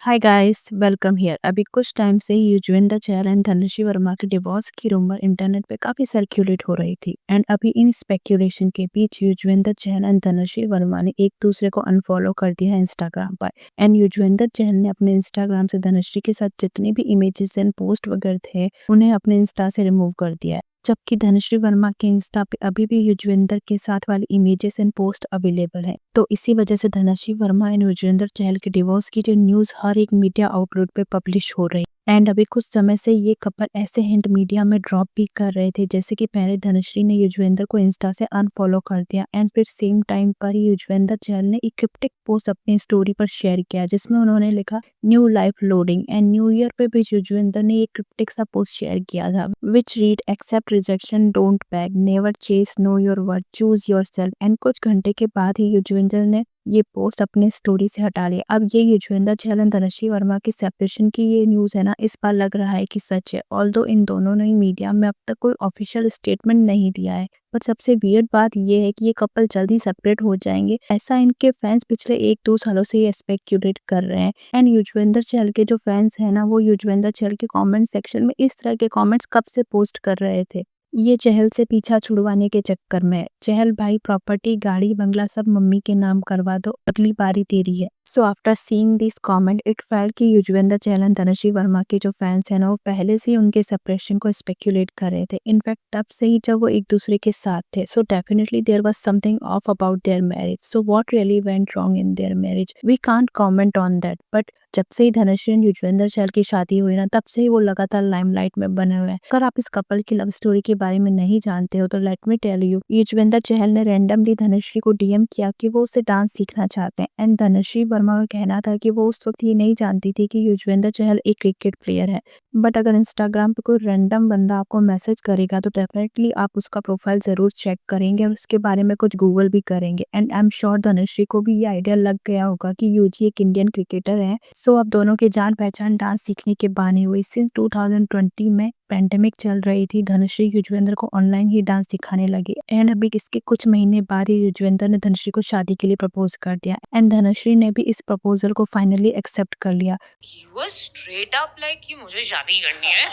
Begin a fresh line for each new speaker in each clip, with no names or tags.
Hi guys, welcome here. अभी कुछ time से ही युजवेंद्र चहल एंड धनुषी वर्मा के डिवोर्स की रूमर इंटरनेट पे काफी सर्कुलेट हो रही थी एंड अभी इन स्पेक्यूलेशन के बीच युजवेंद्र चहल एंड धनुषी वर्मा ने एक दूसरे को अनफॉलो कर दिया है इंस्टाग्राम पर। एंड युजवेंद्र चहल ने अपने इंस्टाग्राम से धनुषी के साथ जितने भी इमेजेस एंड पोस्ट वगैरह थे उन्हें अपने इंस्टा से रिमूव कर दिया है, जबकि धनुश्री वर्मा के इंस्टा पे अभी भी युजवेंद्र के साथ वाली इमेजेस एंड पोस्ट अवेलेबल है। तो इसी वजह से धनुश्री वर्मा एंड युजवेंद्र चहल के डिवोर्स की जो न्यूज हर एक मीडिया आउटलेट पे पब्लिश हो रही एंड अभी कुछ समय से ये कपल ऐसे हिंट मीडिया में ड्रॉप भी कर रहे थे, जैसे कि पहले धनुश्री ने युजवेंद्र को इंस्टा से अनफॉलो कर दिया एंड फिर सेम टाइम पर ही युजवेंद्र चहल ने एक क्रिप्टिक पोस्ट अपनी स्टोरी पर शेयर किया जिसमें उन्होंने लिखा new life loading and new year पे भी युजवेंद्र ने एक क्रिप्टिक सा पोस्ट शेयर किया था which read accept rejection don't beg never chase know your worth choose your self. And कुछ घंटे के बाद ही युजवेंद्र ने ये पोस्ट अपने स्टोरी से हटा लिया। अब ये युजवेंद्र चहल एंड धनुषी वर्मा की सेपरेशन की ये न्यूज है ना, इस बार लग रहा है कि सच है, ऑल्दो इन दोनों ने मीडिया में अब तक कोई ऑफिशियल स्टेटमेंट नहीं दिया है। पर सबसे वियर्ड बात ये है कि ये कपल जल्दी सेपरेट हो जाएंगे, ऐसा इनके फैंस पिछले 1-2 सालों से ये स्पेक्यूलेट कर रहे हैं। एंड युजवेंद्र चहल के जो फैंस है ना, वो युजवेंद्र चहल के कमेंट सेक्शन में इस तरह के कमेंट्स कब से पोस्ट कर रहे थे, ये चहल से पीछा छुड़वाने के चक्कर में। चहल भाई, प्रॉपर्टी, गाड़ी, बंगला सब मम्मी के नाम करवा दो, अगली बारी तेरी है। So after seeing this comment it felt कि युजवेंद्र चहल एंड धनुषी वर्मा के जो फैंस हैं ना, वो पहले से ही उनके सेपरेशन को स्पेक्यूलेट कर रहे थे। इनफैक्ट तब से ही जब वो एक दूसरे के साथ थे। So definitely there was something off about their marriage. So what really went wrong in their marriage, we can't comment on that. But जब से ही धनुषी एंड युजवेंद्र चहल की शादी हुई ना, तब से ही वो लगातार लाइमलाइट में बने हुए हैं। अगर आप इस कपल की लव स्टोरी के बारे में नहीं जानते हो तो let me tell you, Yuzvendra Chahal ने रैंडमली धनुश्री को डीएम किया कि वो उससे डांस सीखना चाहते हैं एंड धनुश्री वर्मा का कहना था कि वो उस वक्त ये नहीं जानती थी कि युजवेंद्र चहल एक क्रिकेट प्लेयर है। बट अगर इंस्टाग्राम पे कोई रैंडम बंदा आपको मैसेज करेगा तो डेफिनेटली आप उसका प्रोफाइल जरूर चेक करेंगे और उसके बारे में कुछ गूगल भी करेंगे। And I am sure Dhanushree को भी ये आइडिया लग गया होगा कि यूजी एक इंडियन क्रिकेटर है। सो अब दोनों के जान पहचान डांस सीखने के बहाने हुई। सिंस 2020 में पैंडेमिक चल रही थी, धनुश्री युजवेंद्र को ऑनलाइन ही डांस सिखाने लगी एंड अभी इसके कुछ महीने बाद ही युजवेंद्र ने धनुश्री को शादी के लिए प्रपोज कर दिया एंड धनुश्री ने भी इस प्रपोजल को फाइनली एक्सेप्ट कर लिया।
He was straight up like कि मुझे शादी करनी है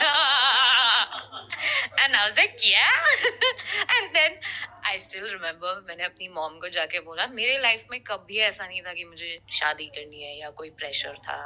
and I was like yeah and then I still remember मैंने अपनी मॉम को जाके बोला मेरे लाइफ में कभी ऐसा नहीं था कि मुझे शादी करनी है या कोई प्रेशर था।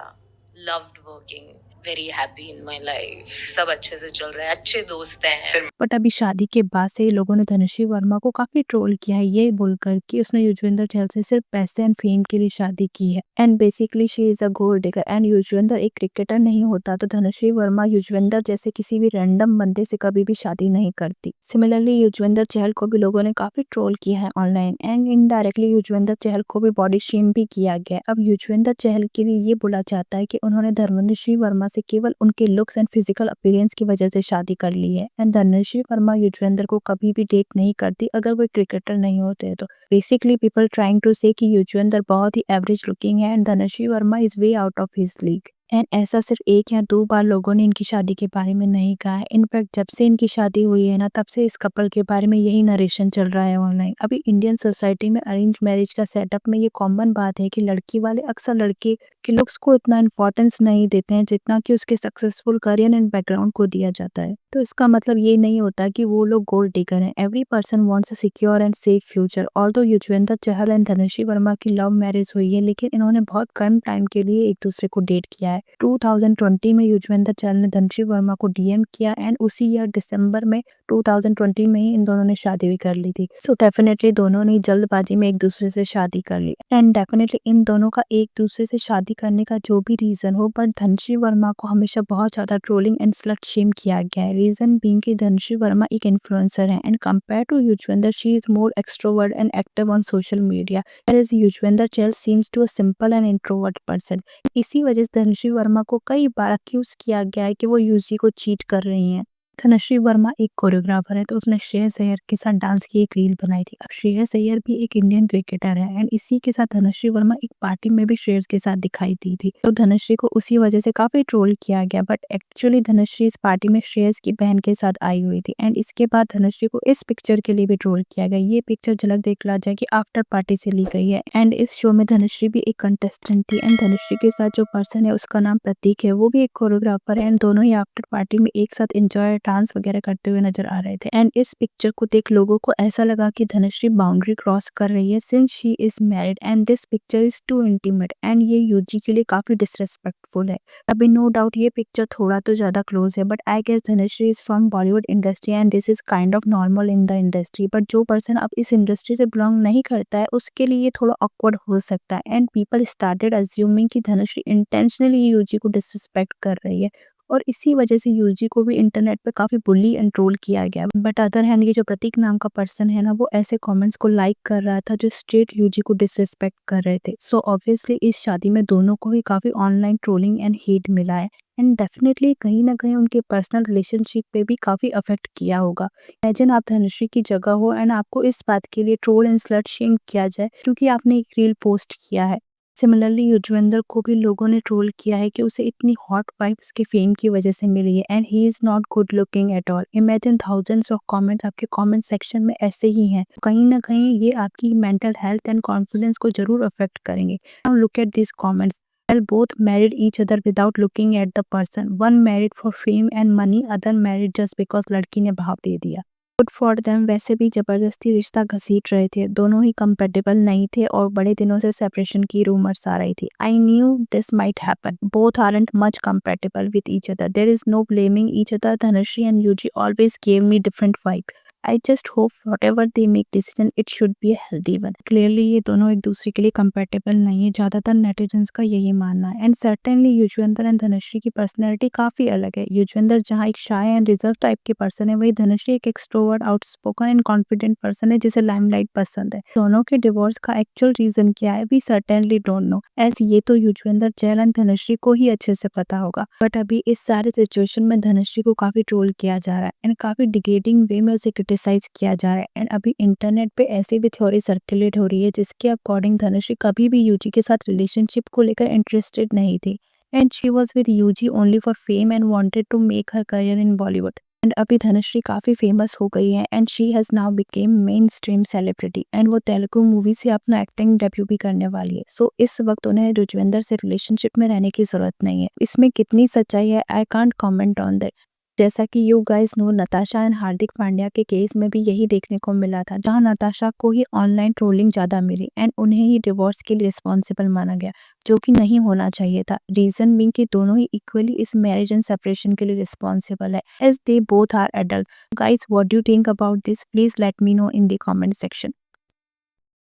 loved working, very happy in my life, सब अच्छे से चल रहा है, अच्छे दोस्त हैं।
बट अभी शादी के बाद से ही लोगों ने धनुषी वर्मा को काफी ट्रोल किया है, ये बोलकर कि उसने युजवेंद्र चहल से सिर्फ पैसे एंड फेम के लिए शादी की है and basically she is a gold digger. And Yuzvendra एक क्रिकेटर नहीं होता तो धनुषी वर्मा युजवेंद्र जैसे किसी भी रैंडम बंदे से कभी भी शादी नहीं करती। सिमिलरली युजवेंद्र चहल को भी लोगों ने काफी ट्रोल किया है online and indirectly Yuzvendra Chahal को भी बॉडी शेम भी किया गया। अब युजवेंद्र चहल के लिए ये बोला जाता है कि उन्होंने धनुषी वर्मा से केवल उनके लुक्स एंड फिजिकल अपीयरेंस की वजह से शादी कर ली है एंड धनुषी वर्मा युजवेंद्र को कभी भी डेट नहीं करती अगर वो क्रिकेटर नहीं होते तो। बेसिकली पीपल ट्राइंग टू से कि युजवेंद्र बहुत ही एवरेज लुकिंग है and Dhanashree Verma is way out of his league. And ऐसा सिर्फ 1 या 2 बार लोगों ने इनकी शादी के बारे में नहीं कहा है। इनफैक्ट जब से इनकी शादी हुई है ना, तब से इस कपल के बारे में यही नरेशन चल रहा है ऑनलाइन। अभी इंडियन सोसाइटी में अरेंज मैरिज का सेटअप में ये कॉमन बात है कि लड़की वाले अक्सर लड़के के लुक्स को इतना इंपॉर्टेंस नहीं देते हैं जितना कि उसके सक्सेसफुल करियर एंड बैकग्राउंड को दिया जाता है। तो इसका मतलब ये नहीं होता कि वो लोग गोल्ड डिगर हैं। Every person wants a secure and safe future. Although Yuzvendra Chahal and Dhanashree Verma की लव मैरिज हुई है, लेकिन इन्होंने बहुत कम टाइम के लिए एक दूसरे को डेट किया है। 2020 में युजवेंद्र चहल ने धनुषी वर्मा को डीएम किया एंड उसी ईयर दिसंबर में 2020 में ही इन दोनों ने शादी भी कर ली थी। सो डेफिनेटली दोनों ने जल्दबाजी में एक दूसरे से शादी कर ली एंड डेफिनेटली इन दोनों का एक दूसरे से शादी करने का जो भी रीजन हो, बट धनुषी वर्मा को हमेशा बहुत ज्यादा ट्रोलिंग एंड स्लट शेम किया गया है। रीजन बीइंग कि धनुषी वर्मा एक इन्फ्लुएंसर है and compare to Yuzvendra she is more extrovert and active on social media, whereas Yuzvendra Chahal seems to a simple and introvert person. इसी वजह से धनुषी वर्मा को कई बार अक्यूज किया गया है कि वो यूजी को चीट कर रही हैं। धनश्री वर्मा एक कोरियोग्राफर है, तो उसने श्रेयस अय्यर के साथ डांस की एक रील बनाई थी। अब श्रेयस अय्यर भी एक इंडियन क्रिकेटर है एंड इसी के साथ धनश्री वर्मा एक पार्टी में भी श्रेयस के साथ दिखाई दी थी। तो धनश्री को उसी वजह से काफी ट्रोल किया गया, बट एक्चुअली धनश्री इस पार्टी में श्रेयस की बहन के साथ आई हुई थी एंड इसके बाद धनश्री को इस पिक्चर के लिए भी ट्रोल किया गया। ये पिक्चर झलक दिखला जाए कि आफ्टर पार्टी से ली गई है एंड इस शो में धनश्री भी एक कंटेस्टेंट थी एंड धनश्री के साथ जो पर्सन है उसका नाम प्रतीक है, वो भी एक कोरियोग्राफर है एंड दोनों ही आफ्टर पार्टी में एक साथ एंजॉय डांस वगैरह करते हुए नजर आ रहे थे। एंड इस पिक्चर को देख लोगों को ऐसा लगा कि धनश्री बाउंड्री क्रॉस कर रही है since she is married and this picture is too intimate and ये यूजी के लिए काफी डिसरेस्पेक्टफुल है। अभी नो डाउट ये पिक्चर थोड़ा तो ज्यादा क्लोज है, but I guess Dhanashree is from Bollywood industry and this is kind of normal in the industry, but जो पर्सन अब इस इंडस्ट्री से बिलोंग नहीं करता है उसके लिए ये थोड़ा ऑकवर्ड हो सकता है एंड पीपल स्टार्टेड अज्यूमिंग कि धनश्री इंटेंशनली यूजी को डिसरिस्पेक्ट कर रही है और इसी वजह से यूजी को भी इंटरनेट पे काफी बुली एंड ट्रोल किया गया। बट अदर हैंड ये जो प्रतीक नाम का पर्सन है ना, वो ऐसे कमेंट्स को लाइक कर रहा था जो स्ट्रेट यूजी को डिसरिस्पेक्ट कर रहे थे। सो ऑब्वियसली इस शादी में दोनों को ही काफी ऑनलाइन ट्रोलिंग एंड हेट मिला है एंड डेफिनेटली कहीं ना कहीं उनके पर्सनल रिलेशनशिप पे भी काफी अफेक्ट किया होगा। इमेजिन आप धनुश्री की जगह हो एंड आपको इस बात के लिए ट्रोल एंड स्लट शेम किया जाए क्योंकि आपने एक रील पोस्ट किया है। सिमिलरली युजवेंद्र को भी लोगों ने ट्रोल किया है कि उसे इतनी हॉट वाइफ उसके फेम की वजह से मिली है and he is not good looking at all. Imagine thousands of comments आपके कमेंट सेक्शन में ऐसे ही हैं। कहीं ना कहीं ये आपकी मेंटल हेल्थ एंड कॉन्फिडेंस को जरूर अफेक्ट करेंगे। Now look at this comments. Well, both married each other without looking at the person. One married for fame and money, other married just because लड़की ने भाव दे दिया। Good for them. वैसे भी जबरदस्ती रिश्ता घसीट रहे थे, दोनों ही कंपेटेबल नहीं थे और बड़े दिनों से सेपरेशन की रूमर्स आ रही थी। I knew this might happen, both aren't much compatible with each other, there is no blaming each other, Dhanashree and Yuzi always gave me different vibe. I just hope whatever they make decision it should be a healthy one। Clearly ये दोनों एक दूसरे के लिए compatible नहीं है, ज्यादातर netizens का यही मानना है and certainly Yuzvendra and Dhanushree की पर्सनैलिटी काफी अलग है। युजवेंद्र जहाँ एक शाय एंड रिजर्व टाइप के पर्सन है, वही धनुश्री एक extrovert outspoken and confident person है जिसे लाइमलाइट पसंद है। दोनों के डिवोर्स का एक्चुअल रीजन क्या है we certainly don't know, as ये तो युजवेंद्र जैल एंड धनुश्री को ही अच्छे से पता होगा। बट अभी इस सारे सिचुएशन में धनुश्री को काफी ट्रोल किया जा रहा है एंड काफी डिग्रेडिंग वे में उसे क्रिटिसाइज किया जा रहा है एंड अभी इंटरनेट पे ऐसी भी थ्योरी सर्कुलेट हो रही है जिसके अकॉर्डिंग धनुश्री कभी भी यूजी के साथ रिलेशनशिप को लेकर इंटरेस्टेड नहीं थी and she was with Yuzi only for fame and wanted to make her career in Bollywood. And अभी धनुश्री काफी फेमस हो गई है and she has now became mainstream celebrity and वो तेलुगु मूवी से अपना एक्टिंग डेब्यू भी करने वाली है। सो इस वक्त उन्हें युजवेंद्र से रिलेशनशिप में रहने की जरूरत नहीं है। इसमें कितनी सच्चाई है I can't comment on that. जैसा कि you guys know, Natasha and Hardik Pandya के केस में भी यही देखने को मिला था, जहां नताशा को ही ऑनलाइन ट्रोलिंग ज्यादा मिली एंड उन्हें ही डिवोर्स के लिए रिस्पॉन्सिबल माना गया, जो कि नहीं होना चाहिए था। रीजन बीइंग कि दोनों ही इक्वली इस मैरिज एंड सेपरेशन के लिए रिस्पॉन्सिबल है as they both are adult. Guys what do you think about this? Please let me know in the comment section.